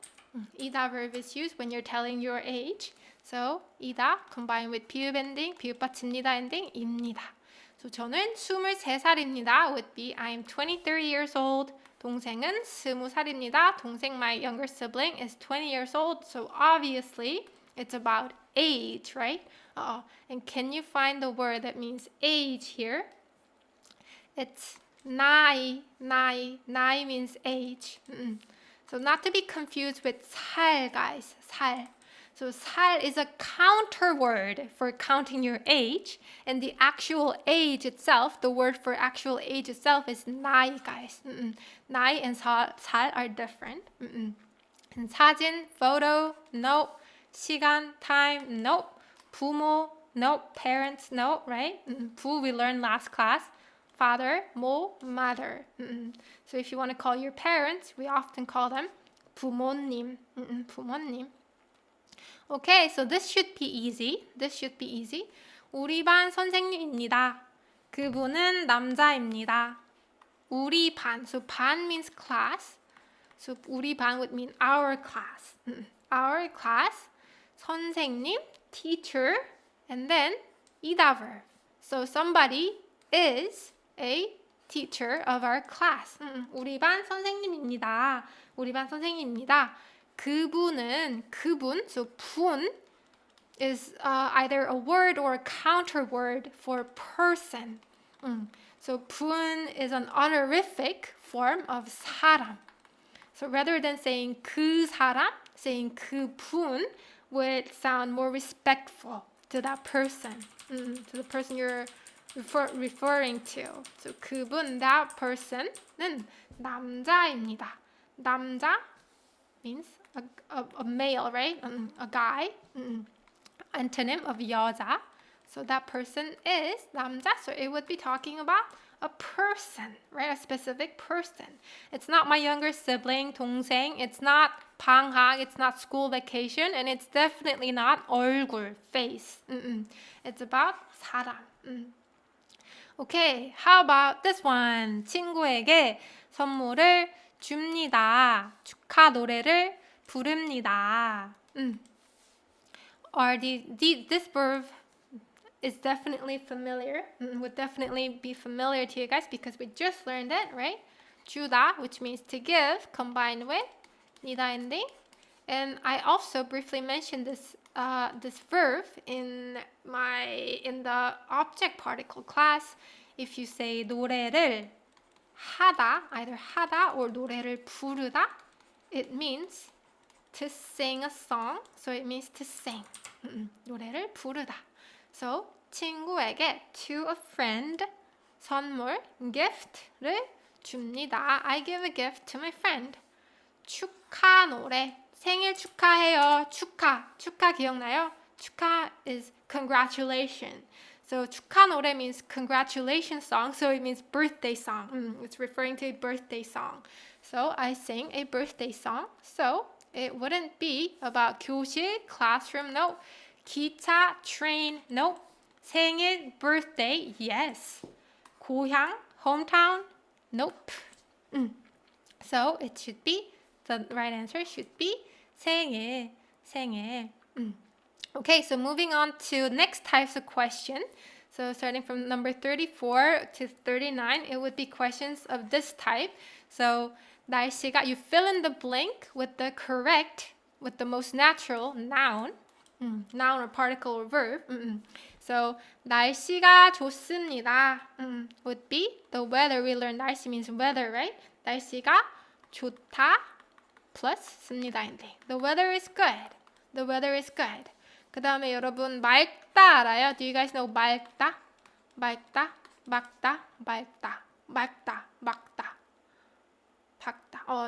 이다 verb is used when you're telling your age. So, 이다 combined with 비읍 ending, 비읍 받침니다 ending, 입니다. So, 저는 23살입니다 would be I'm 23 years old. 동생은 20살입니다. 동생, my younger sibling, is 20 years old. So, obviously, It's about age, right? And can you find the word that means age here? It's 나이. 나이 means age. So not to be confused with 살, guys. 살. So 살 is a counter word for counting your age, and the actual age itself, the word for actual age itself is 나이, guys. 나이 and 살 are different. And 사진, photo, nope. 시간, time, nope. 부모, nope. Parents, nope, right? 부 we learned last class. Father, 모, mother. So if you want to call your parents, we often call them 부모님. 부모님. Okay, so this should be easy. 우리 반 선생님입니다. 그분은 남자입니다. 우리 반. So 반 means class. So 우리 반 would mean our class. Our class. 선생님, teacher, and then 이다 verb. So somebody is a teacher of our class. 우리 반 선생님입니다. 우리 반 선생님입니다. 그분은, 그분, so 분 is either a word or a counter word for person. So 분 is an honorific form of 사람. So rather than saying 그 사람, saying 그분 would sound more respectful to that person, to the person you're referring to. So 그분, that person는 남자입니다. 남자 means a male, right? A guy. Antonym of 여자. So that person is 남자. So it would be talking about a person, right? A specific person. It's not my younger sibling, 동생. It's not 방학. It's not school vacation. And it's definitely not 얼굴, face. It's about 사람. Okay, how about this one? 친구에게 선물을 줍니다. 축하 노래를 부릅니다. This verb is definitely familiar, would definitely be familiar to you guys because we just learned it, right? 주다, which means to give, combined with 니다 ending. And I also briefly mentioned this verb in the object particle class. If you say 노래를 하다, either 하다 or 노래를 부르다, it means to sing a song. So it means to sing. 노래를 부르다. So 친구에게, to a friend, 선물, gift를 줍니다. I give a gift to my friend. 축하 노래, 생일 축하해요. 축하 기억나요? 축하 is congratulation. So 축하 노래 means congratulations song. So it means birthday song. It's referring to a birthday song. So I sing a birthday song. So it wouldn't be about 교실, classroom, no. 기차, train, no. 생일, birthday, yes. 고향, hometown, nope. So it should be, the right answer should be 생일. Okay, so moving on to next types of question. So starting from number 34 to 39, it would be questions of this type. So 날씨가, you fill in the blank with the correct, with the most natural noun or particle or verb. So 날씨가 좋습니다 would be the weather. We learned 날씨 means weather, right? 날씨가 좋다 plus 습니다인데. The weather is good. 그 다음에 여러분 맑다 알아요? Do you guys know 맑다? 맑다.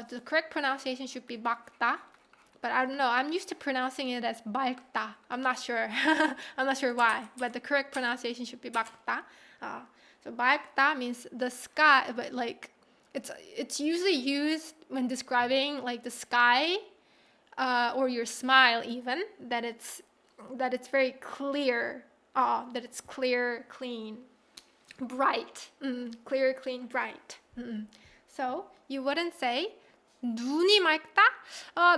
The correct pronunciation should be 맑다. But I don't know. I'm used to pronouncing it as 맑다. I'm not sure. I'm not sure why. But the correct pronunciation should be 맑다. So 맑다 means the sky, but like it's usually used when describing like the sky or your smile even, that it's very clear. That it's clear, clean, bright. Clear, clean, bright. So you wouldn't say 눈이 맑다?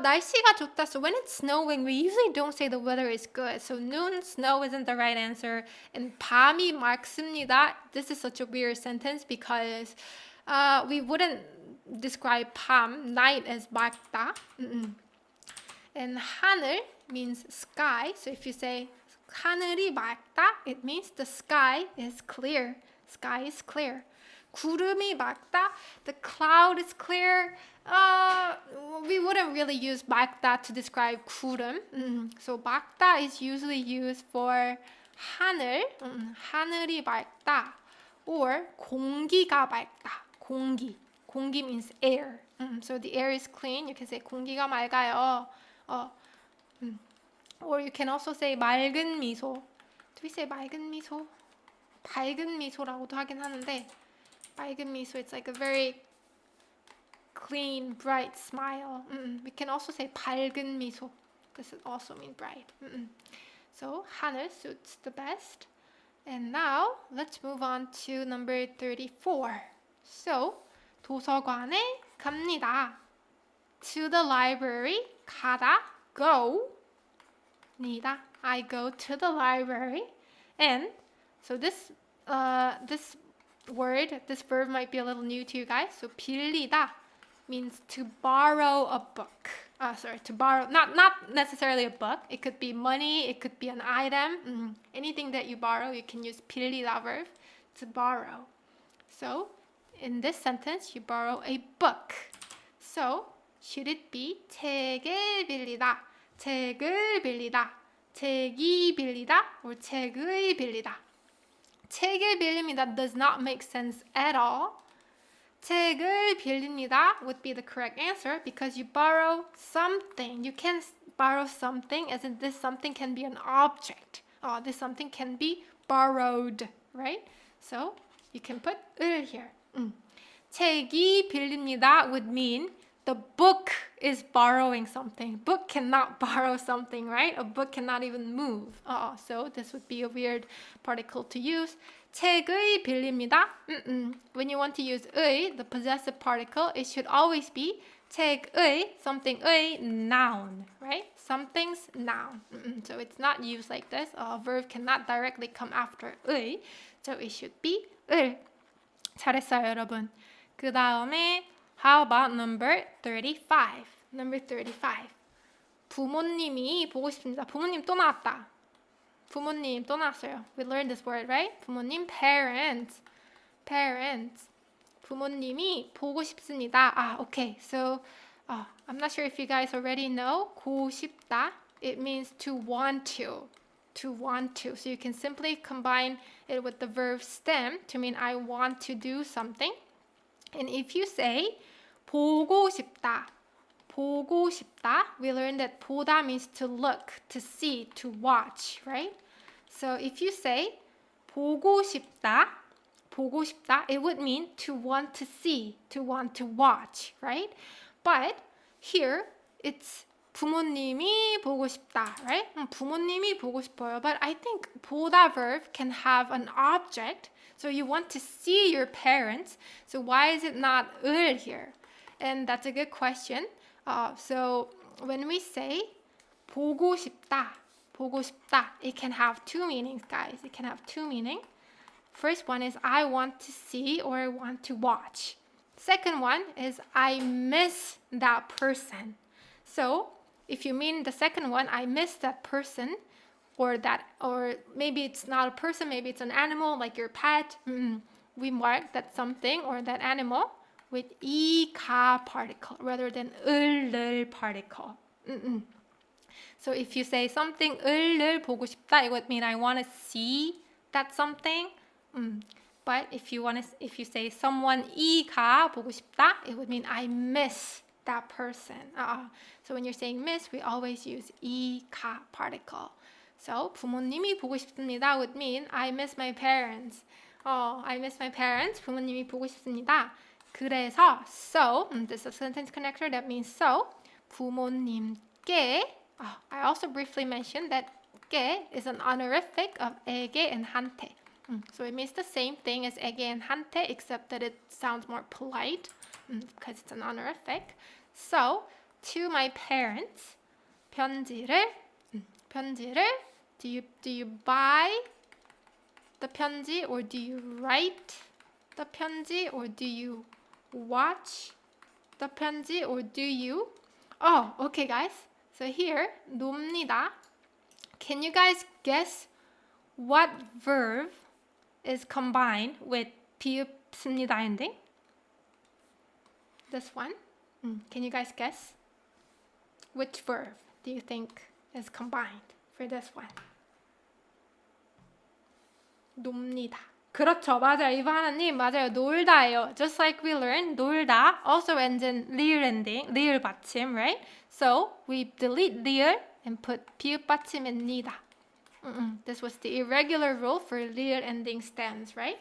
날씨가 좋다. So when it's snowing, we usually don't say the weather is good. So 눈, snow isn't the right answer. And 밤이 맑습니다. This is such a weird sentence because we wouldn't describe 밤, night, as 맑다. And 하늘 means sky. So if you say 하늘이 맑다, it means the sky is clear. Sky is clear. 구름이 맑다, the cloud is clear. We wouldn't really use 맑다 to describe 구름. So 맑다 is usually used for 하늘, 하늘이 맑다, or 공기가 맑다. 공기 means air. So the air is clean. You can say 공기가 맑아요. Or you can also say 맑은 미소. Do we say 맑은 미소? 밝은 미소라고도 하긴 하는데 맑은 미소, it's like a very clean, bright smile. We can also say 밝은 미소. This also means bright. So 하늘 suits the best. And now let's move on to number 34. So 도서관에 갑니다. To the library, 가다, go. 니다. I go to the library. And so this verb might be a little new to you guys. So 빌리다 means to borrow a book. To borrow, not necessarily a book. It could be money, it could be an item. Anything that you borrow, you can use 빌리다 verb to borrow. So in this sentence, you borrow a book. So should it be 책을 빌리다, 책을 빌리다, 책이 빌리다, or 책의 빌리다? 책을 빌립니다 does not make sense at all. 책을 빌립니다 would be the correct answer because you borrow something. You can borrow something as in this something can be an object. This something can be borrowed, right? So you can put 을 here. 책이 빌립니다 would mean the book is borrowing something. Book cannot borrow something, right? A book cannot even move. So this would be a weird particle to use. 책의 빌립니다. When you want to use 의, the possessive particle, it should always be 책의, something의, noun, right? Something's noun. So it's not used like this. A verb cannot directly come after 의. So it should be 을. 잘했어요, 여러분. 그 다음에 how about number 35? Number 35. 부모님이 보고 싶습니다. 부모님 또 나왔다. 부모님 또 나왔어요. We learned this word, right? 부모님, parents. Parents. 부모님이 보고 싶습니다. Okay. So, I'm not sure if you guys already know. 고 싶다. It means to want to. To want to. So you can simply combine it with the verb stem to mean I want to do something. And if you say 보고 싶다, 보고 싶다, we learned that 보다 means to look, to see, to watch, right? So if you say 보고 싶다, 보고 싶다, it would mean to want to see, to want to watch, right? But here it's 부모님이 보고 싶다, right? 부모님이 보고 싶어요. But I think 보다 verb can have an object. So you want to see your parents. So why is it not 을 here? And that's a good question. So when we say 보고 싶다, 보고 싶다, it can have two meanings, guys. It can have two meanings. First one is I want to see or I want to watch. Second one is I miss that person. So if you mean the second one, I miss that person, or maybe it's not a person, maybe it's an animal like your pet. We mark that something or that animal with 이가 particle rather than 을을 particle. So if you say something 을을 보고 싶다, it would mean I want to see that something. But if you say someone 이가 보고 싶다, it would mean I miss that person. So when you're saying miss, we always use 이가 particle. So 부모님이 보고 싶습니다 would mean I miss my parents. I miss my parents. 부모님이 보고 싶습니다. 그래서 so, this is a sentence connector that means so. 부모님께. I also briefly mentioned that 께 is an honorific of 에게 and 한테. So it means the same thing as 에게 and 한테, except that it sounds more polite because it's an honorific. So to my parents, 편지를 do you buy the 편지 or do you write the 편지 or do you watch the 편지 or do you? Okay guys. So here, 놉니다. Can you guys guess what verb is combined with 비읍 습니다 ending? This one. Can you guys guess? Which verb do you think is combined for this one? 놉니다. 그렇죠. 맞아요. 이바나님 맞아요. 놀다예요. Just like we learned, 놀다 also ends in 리을 ending, 리을 받침, right? So we delete 리을 and put 비읍 받침 in 니다. This was the irregular rule for 리을 ending stems, right?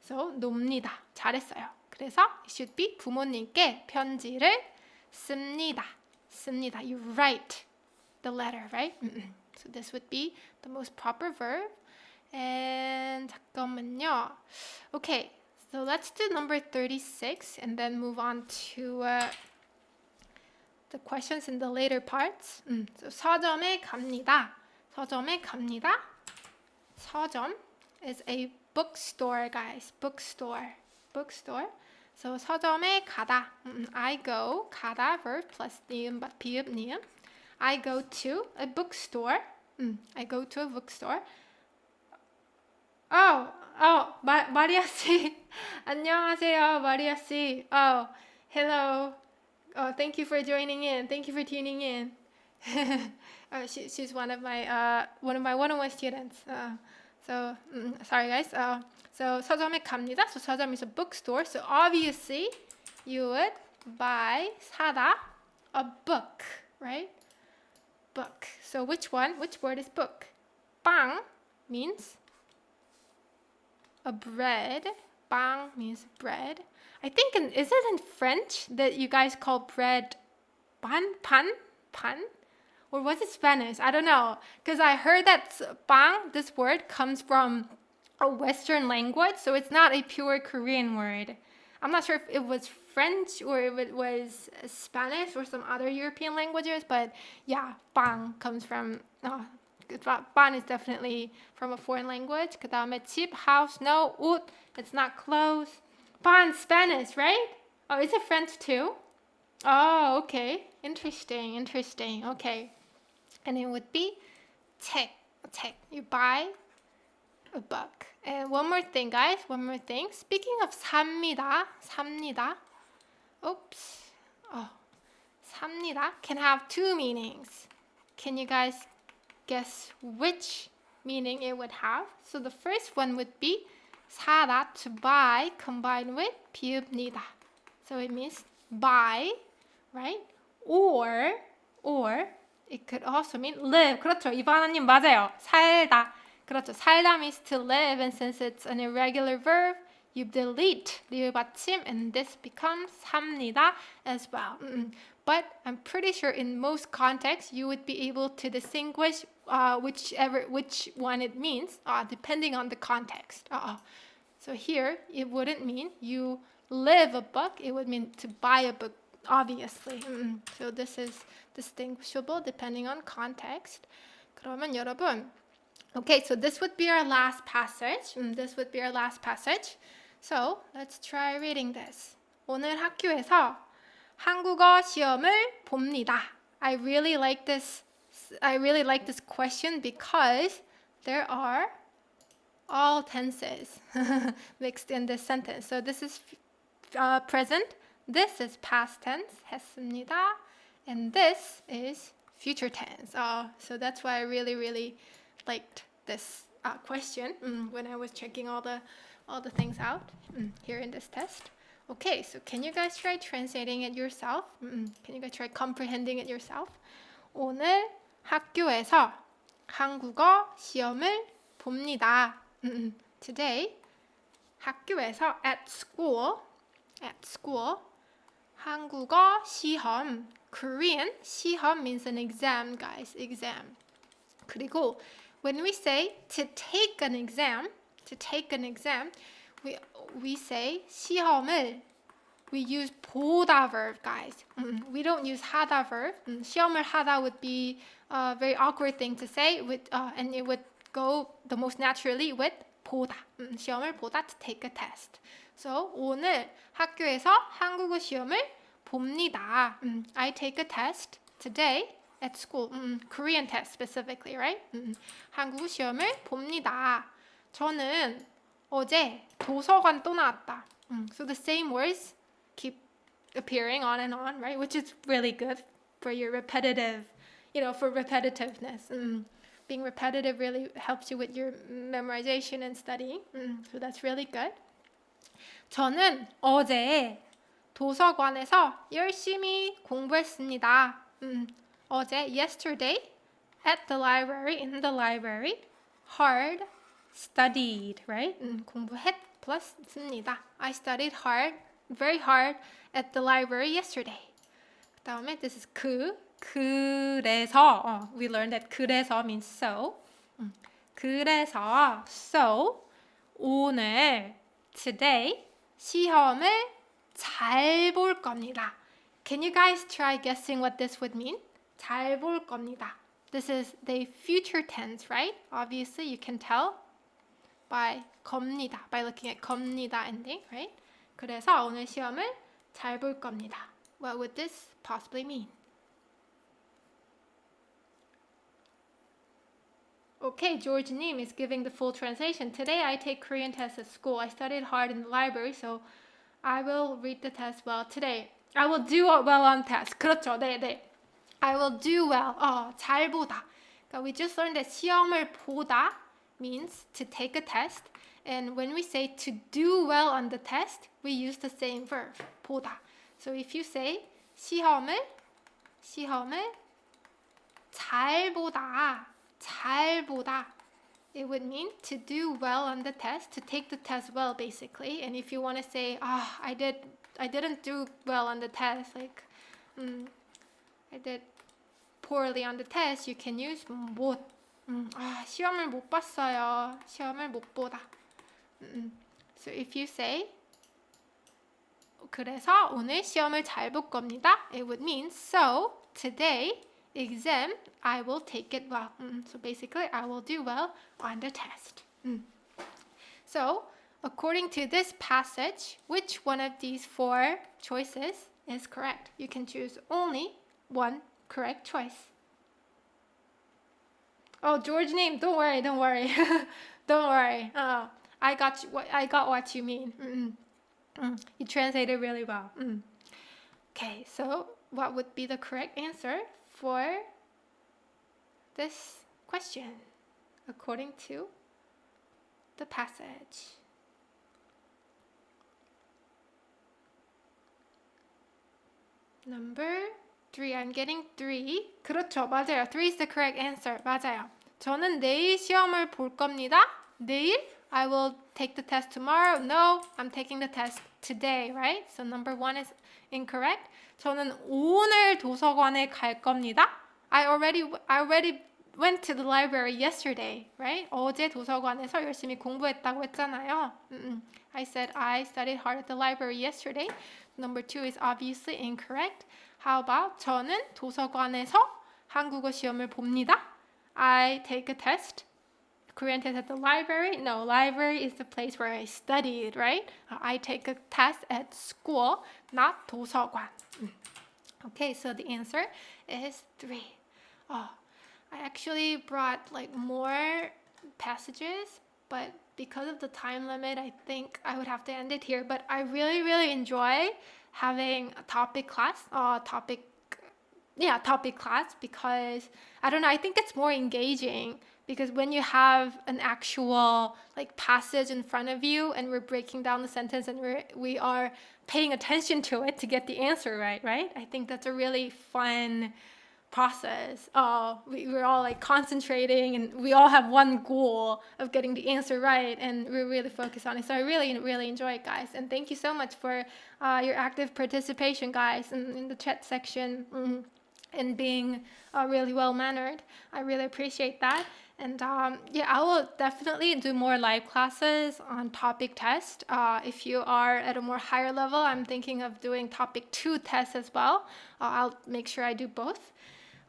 So 놉니다. 잘했어요. 그래서 it should be 부모님께 편지를 씁니다. 씁니다. You write the letter, right? So this would be the most proper verb. And 잠깐만요. Okay, so let's do number 36 and then move on to the questions in the later parts. So 서점에 갑니다. 서점에 갑니다. 서점 is a bookstore, guys. Bookstore. Bookstore. So 서점에 가다. I go. 가다 verb plus 니은 비읍 니은. I go to a bookstore. I go to a bookstore. 마리아 씨. 안녕하세요, 마리아 씨. Hello. Thank you for joining in. Thank you for tuning in. She's one of my one-on-one students. So sorry guys. So 서점에 갑니다. So 서점 is a bookstore. So obviously you would buy 사다 a book, right? Book. So which one? Which word is book? 빵 means a bread. 빵 means bread. I think is it in French that you guys call bread pan? Or was it Spanish? I don't know. Because I heard that 빵, this word, comes from a Western language, so it's not a pure Korean word. I'm not sure if it was French or if it was Spanish or some other European languages, but yeah, 빵 comes from... 빵 is definitely from a foreign language. 그 다음에 집, house, no, 옷, it's not clothes. 빵, Spanish, right? Oh, is it French too? Oh, okay. Interesting. Okay. And it would be 책. You buy a book. And one more thing, guys. Speaking of 삽니다. Oops. 삽니다 can have two meanings. Can you guys guess which meaning it would have? So the first one would be 사다, to buy, combined with 비읍니다. So it means buy, right? Or it could also mean live. 그렇죠. 이바나님 맞아요. 살다. 그렇죠. 살다 means to live, and since it's an irregular verb, you delete 리을 받침, and this becomes 삽니다 as well. But I'm pretty sure in most contexts you would be able to distinguish which one it means, depending on the context. So here it wouldn't mean you live a book; it would mean to buy a book, obviously. So this is distinguishable depending on context. 그러면 여러분, okay, so this would be our last passage. So let's try reading this. 오늘 학교에서 한국어 시험을 봅니다. I really like this question because there are all tenses mixed in this sentence. So this is present, this is past tense, 했습니다, and this is future tense. So that's why I really liked this question when I was checking all the things out here in this test. Okay, so can you guys try translating it yourself? Can you guys try comprehending it yourself? 오늘 학교에서 한국어 시험을 봅니다. Today, 학교에서 at school, 한국어 시험, Korean, 시험 means an exam, guys, exam. 그리고 when we say to take an exam, we say 시험을. We use 보다 verb, guys. We don't use 하다 verb. 시험을 하다 would be a very awkward thing to say, and it would go the most naturally with 보다. 시험을 보다, to take a test. So 오늘 학교에서 한국어 시험을 봅니다. I take a test today at school. Korean test specifically, right? 한국어 시험을 봅니다. 저는 어제 도서관 또 나왔다. So the same words keep appearing on and on, right? Which is really good for your repetitive, for repetitiveness. Being repetitive really helps you with your memorization and studying. So that's really good. 저는 어제 도서관에서 열심히 공부했습니다. 어제, yesterday, at the library, in the library, hard, studied, right? 공부했 plus 습니다. I studied hard, very hard at the library yesterday. 그 다음에 this is 그래서 we learned that 그래서 means so. 그래서 so 오늘 today 시험을 잘 볼 겁니다. Can you guys try guessing what this would mean? 잘 볼 겁니다. This is the future tense, right? Obviously you can tell by 겁니다. By looking at 겁니다 ending, right? 그래서 오늘 시험을 잘 볼 겁니다. What would this possibly mean? Okay, George Nim is giving the full translation. Today I take Korean tests at school. I studied hard in the library, so I will read the test well today. I will do well on test. 그렇죠, 네. I will do well. 잘 보다. 그러니까 we just learned that 시험을 보다 means to take a test. And when we say to do well on the test, we use the same verb, 보다. So if you say 시험을 잘 보다, it would mean to do well on the test, to take the test well, basically. And if you want to say, I didn't do well on the test, like, I did poorly on the test, you can use 못. 시험을 못 봤어요. 시험을 못 보다. So if you say, 그래서 오늘 시험을 잘 볼 겁니다, it would mean, so today exam, I will take it well. So basically, I will do well on the test. So, according to this passage, which one of these 4 choices is correct? You can choose only one correct choice. Oh, George name, don't worry. Don't worry. I got what you mean. You translated really well. Okay, so what would be the correct answer for this question according to the passage? Number 3. I'm getting 3. 그렇죠, 맞아요. 3 is the correct answer. 맞아요. 저는 내일 시험을 볼 겁니다. 내일? I will take the test tomorrow. No, I'm taking the test today, right? So number 1 is incorrect. 저는 오늘 도서관에 갈 겁니다. I already went to the library yesterday, right? 어제 도서관에서 열심히 공부했다고 했잖아요. I said I studied hard at the library yesterday. Number 2 is obviously incorrect. How about 저는 도서관에서 한국어 시험을 봅니다. I take a test. Korean test at the library? No, library is the place where I studied, right? I take a test at school, not 도서관. Okay, so the answer is 3. I actually brought more passages, but because of the time limit, I think I would have to end it here. But I really, really enjoy having a topic class, topic class, because I don't know, I think it's more engaging. Because when you have an actual passage in front of you and we're breaking down the sentence and we are paying attention to it to get the answer right? I think that's a really fun process. We're all concentrating and we all have one goal of getting the answer right and we're really focused on it. So I really, really enjoy it, guys. And thank you so much for your active participation, guys, in the chat section and being really well-mannered. I really appreciate that. And I will definitely do more live classes on topic test. If you are at a more higher level, I'm thinking of doing topic 2 tests as well. I'll make sure I do both.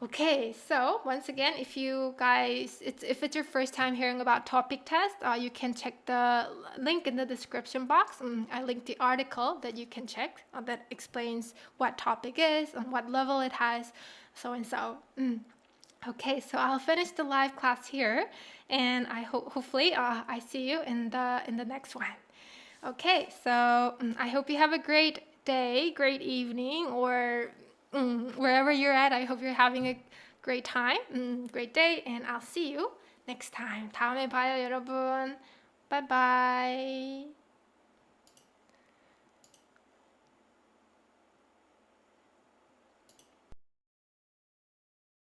Okay, so once again, if you guys, if it's your first time hearing about topic test, you can check the link in the description box. I linked the article that you can check that explains what topic is and what level it has. so and so. Okay, so I'll finish the live class here, and I hopefully I see you in the next one. Okay, so I hope you have a great day, great evening, or wherever you're at. I hope you're having a great time, great day, and I'll see you next time. 다음에 봐요, 여러분. Bye bye.